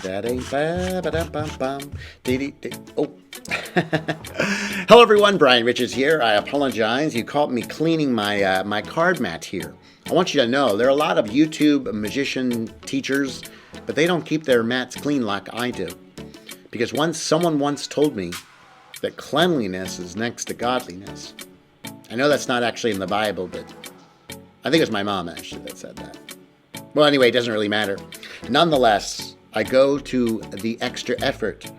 That ain't bad. Ba-dum-bum-bum. Dee-dee-dee. Oh. Hello, everyone. Brian Richards here. I apologize. You caught me cleaning my card mat here. I want you to know there are a lot of YouTube magician teachers, but they don't keep their mats clean like I do. Because someone once told me that cleanliness is next to godliness. I know that's not actually in the Bible, but I think it was my mom actually that said that. Well, anyway, it doesn't really matter. Nonetheless, I go to the extra effort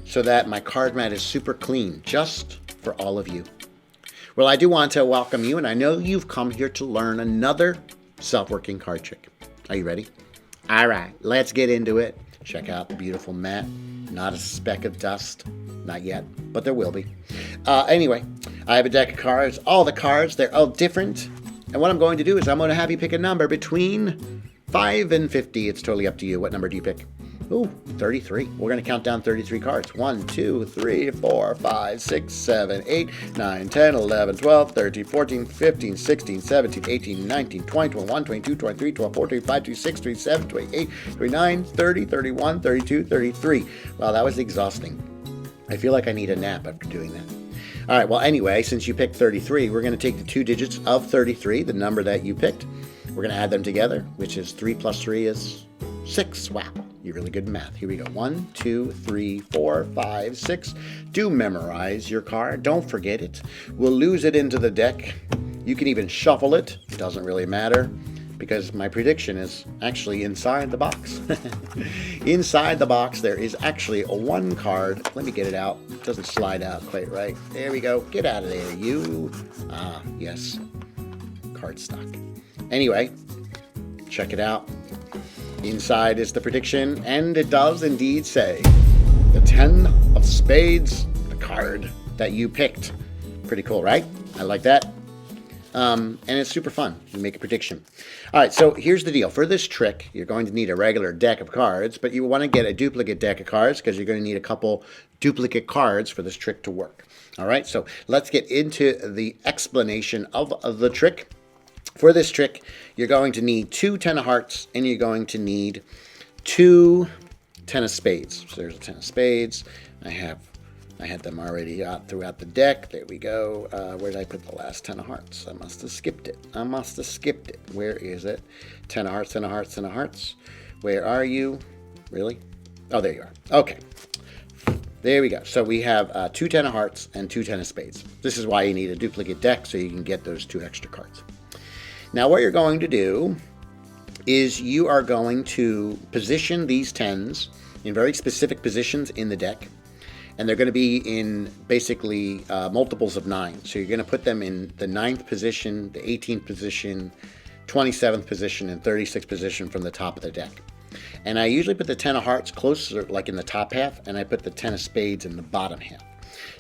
so that my card mat is super clean, just for all of you. Well, I do want to welcome you, and I know you've come here to learn another self-working card trick. Are you ready? All right, let's get into it. Check out the beautiful mat. Not a speck of dust. Not yet, but there will be. Anyway, I have a deck of cards. All the cards, they're all different. And what I'm going to do is I'm going to have you pick a number between 5 and 50. It's totally up to you. What number do you pick? Ooh, 33. We're going to count down 33 cards. 1, 2, 3, 4, 5, 6, 7, 8, 9, 10, 11, 12, 13, 14, 15, 16, 17, 18, 19, 20, 21, 22, 23, 12, 14, 25, 26, 27, 28, 29, 30, 31, 32, 33. Wow, that was exhausting. I feel like I need a nap after doing that. All right, well, anyway, since you picked 33, we're going to take the two digits of 33, the number that you picked. We're going to add them together, which is 3 plus 3 is 6. Wow, you're really good in math. Here we go. 1, 2, 3, 4, 5, 6. Do memorize your card. Don't forget it. We'll lose it into the deck. You can even shuffle it. It doesn't really matter because my prediction is actually inside the box. Inside the box, there is actually one card. Let me get it out. It doesn't slide out quite right. There we go. Get out of there, you. Ah, yes. Cardstock. Anyway, check it out. Inside is the prediction, and it does indeed say the 10 of spades, the card that you picked. Pretty cool, right? I like that. And it's super fun. You make a prediction. All right, so here's the deal. For this trick, you're going to need a regular deck of cards, but you want to get a duplicate deck of cards because you're going to need a couple duplicate cards for this trick to work. All right, so let's get into the explanation of the trick. For this trick, you're going to need 2 10 of hearts, and you're going to need 2 10 of spades. So there's a 10 of spades. I had them already out throughout the deck. There we go. Where did I put the last 10 of hearts? I must have skipped it. Where is it? 10 of hearts, 10 of hearts, 10 of hearts. Where are you? Really? Oh, there you are. Okay. There we go. So we have 2 10 of hearts and 2 10 of spades. This is why you need a duplicate deck so you can get those 2 extra cards. Now what you're going to do is you are going to position these 10s in very specific positions in the deck. And they're going to be in basically multiples of 9. So you're going to put them in the 9th position, the 18th position, 27th position, and 36th position from the top of the deck. And I usually put the 10 of hearts closer, like in the top half, and I put the 10 of spades in the bottom half.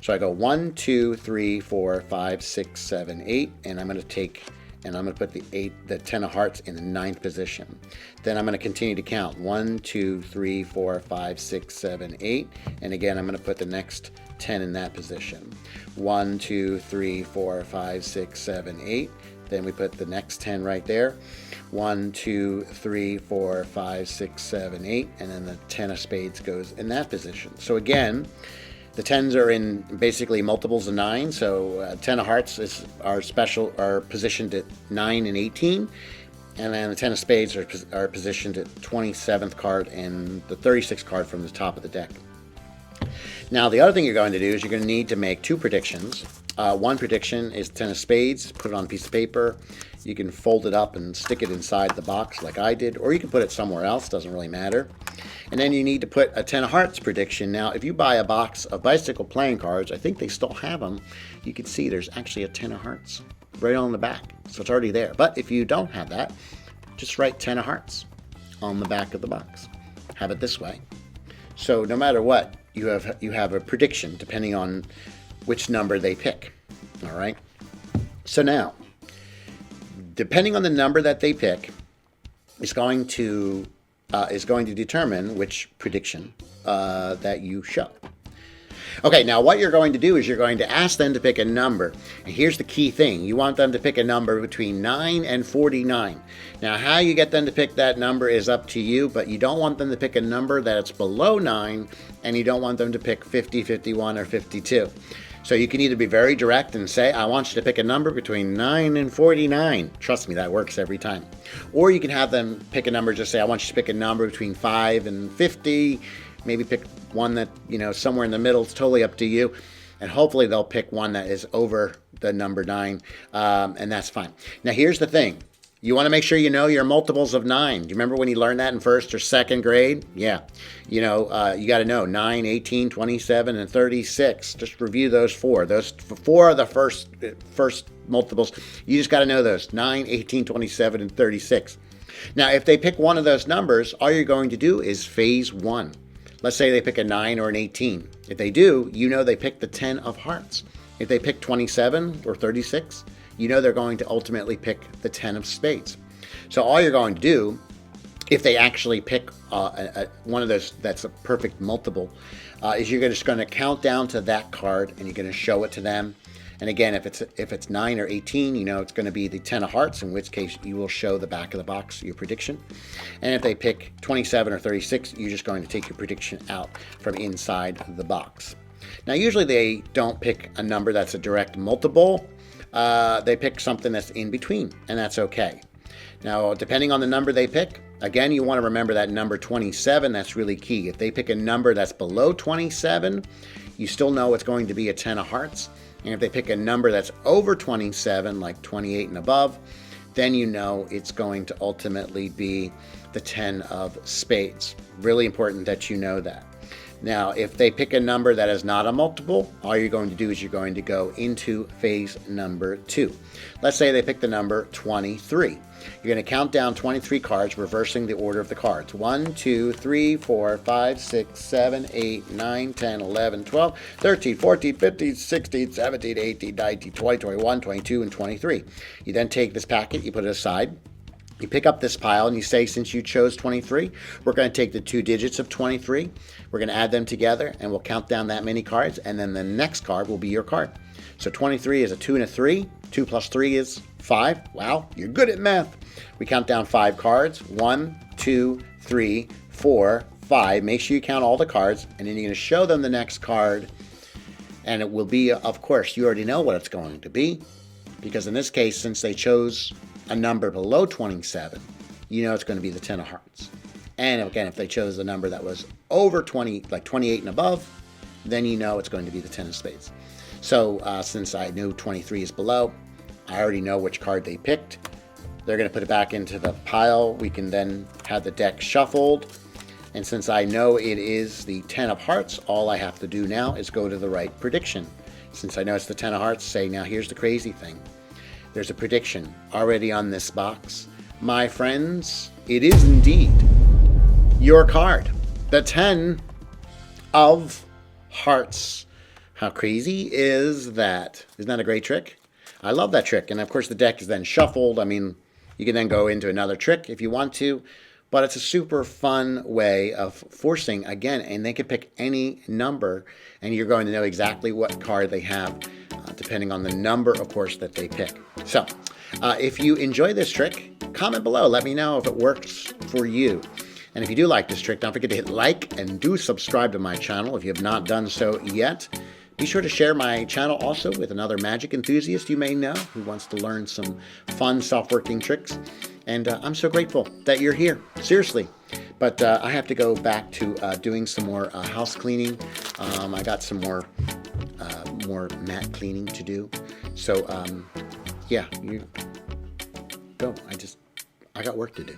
So I go 1, 2, 3, 4, 5, 6, 7, 8, and I'm going to take... and I'm going to put the 10 of hearts in the 9th position. Then I'm going to continue to count 1, 2, 3, 4, 5, 6, 7, 8. And again, I'm going to put the next 10 in that position. 1, 2, 3, 4, 5, 6, 7, 8. Then we put the next 10 right there. 1, 2, 3, 4, 5, 6, 7, 8. And then the 10 of spades goes in that position. So again, the 10s are in basically multiples of 9, so 10 of hearts are positioned at 9 and 18, and then the 10 of spades are positioned at 27th card and the 36th card from the top of the deck. Now the other thing you're going to do is you're going to need to make 2 predictions. One prediction is 10 of spades. Put it on a piece of paper. You can fold it up and stick it inside the box like I did, or you can put it somewhere else, doesn't really matter. And then you need to put a 10 of hearts prediction. Now, if you buy a box of bicycle playing cards, I think they still have them, you can see there's actually a 10 of hearts right on the back. So it's already there. But if you don't have that, just write 10 of hearts on the back of the box. Have it this way. So no matter what, you have a prediction depending on which number they pick. All right? So now, depending on the number that they pick, is going to determine which prediction that you show. Okay, now what you're going to do is you're going to ask them to pick a number. And here's the key thing. You want them to pick a number between 9 and 49. Now, how you get them to pick that number is up to you, but you don't want them to pick a number that's below 9, and you don't want them to pick 50, 51, or 52. So you can either be very direct and say, I want you to pick a number between 9 and 49. Trust me, that works every time. Or you can have them pick a number, just say, I want you to pick a number between 5 and 50. Maybe pick one that, somewhere in the middle. It's totally up to you. And hopefully they'll pick one that is over the number 9, and that's fine. Now, here's the thing. You want to make sure you know your multiples of 9. Do you remember when you learned that in first or second grade? Yeah. You got to know 9, 18, 27, and 36. Just review those 4. Those 4 are the first multiples. You just got to know those. 9, 18, 27, and 36. Now, if they pick one of those numbers, all you're going to do is phase 1. Let's say they pick a 9 or an 18. If they do, they pick the 10 of hearts. If they pick 27 or 36, they're going to ultimately pick the 10 of spades. So all you're going to do, if they actually pick one of those that's a perfect multiple, is you're just going to count down to that card and you're going to show it to them. And again, if it's 9 or 18, it's going to be the 10 of hearts, in which case you will show the back of the box, your prediction. And if they pick 27 or 36, you're just going to take your prediction out from inside the box. Now, usually they don't pick a number that's a direct multiple. They pick something that's in between, and that's okay. Now, depending on the number they pick, again, you want to remember that number 27. That's really key. If they pick a number that's below 27, you still know it's going to be a 10 of hearts. And if they pick a number that's over 27, like 28 and above, then it's going to ultimately be the 10 of spades. Really important that you know that. Now, if they pick a number that is not a multiple, all you're going to do is you're going to go into phase number 2. Let's say they pick the number 23. You're going to count down 23 cards, reversing the order of the cards. 1, 2, 3, 4, 5, 6, 7, 8, 9, 10, 11, 12, 13, 14, 15, 16, 17, 18, 19, 20, 21, 22, and 23. You then take this packet, you put it aside. You pick up this pile and you say, since you chose 23, we're going to take the 2 digits of 23. We're going to add them together and we'll count down that many cards. And then the next card will be your card. So 23 is a 2 and a 3. 2 plus 3 is 5. Wow, you're good at math. We count down 5 cards. 1, 2, 3, 4, 5. Make sure you count all the cards. And then you're going to show them the next card. And it will be, of course, you already know what it's going to be. Because in this case, since they chose a number below 27, it's going to be the 10 of hearts. And again, if they chose a number that was over 20, like 28 and above, then it's going to be the 10 of spades. So since I knew 23 is below, I already know which card they picked. They're going to put it back into the pile. We can then have the deck shuffled. And since I know it is the 10 of hearts, all I have to do now is go to the right prediction. Since I know it's the 10 of hearts, say, now here's the crazy thing. There's a prediction already on this box. My friends, it is indeed your card, the 10 of hearts. How crazy is that? Isn't that a great trick? I love that trick. And of course, the deck is then shuffled. I mean, you can then go into another trick if you want to, but it's a super fun way of forcing, again, and they could pick any number, and you're going to know exactly what card they have, depending on the number, of course, that they pick. So, if you enjoy this trick, comment below. Let me know if it works for you. And if you do like this trick, don't forget to hit like and do subscribe to my channel if you have not done so yet. Be sure to share my channel also with another magic enthusiast you may know who wants to learn some fun self-working tricks. And I'm so grateful that you're here. Seriously. But I have to go back to doing some more house cleaning. I got some more mat cleaning to do. So, yeah, you go. I got work to do.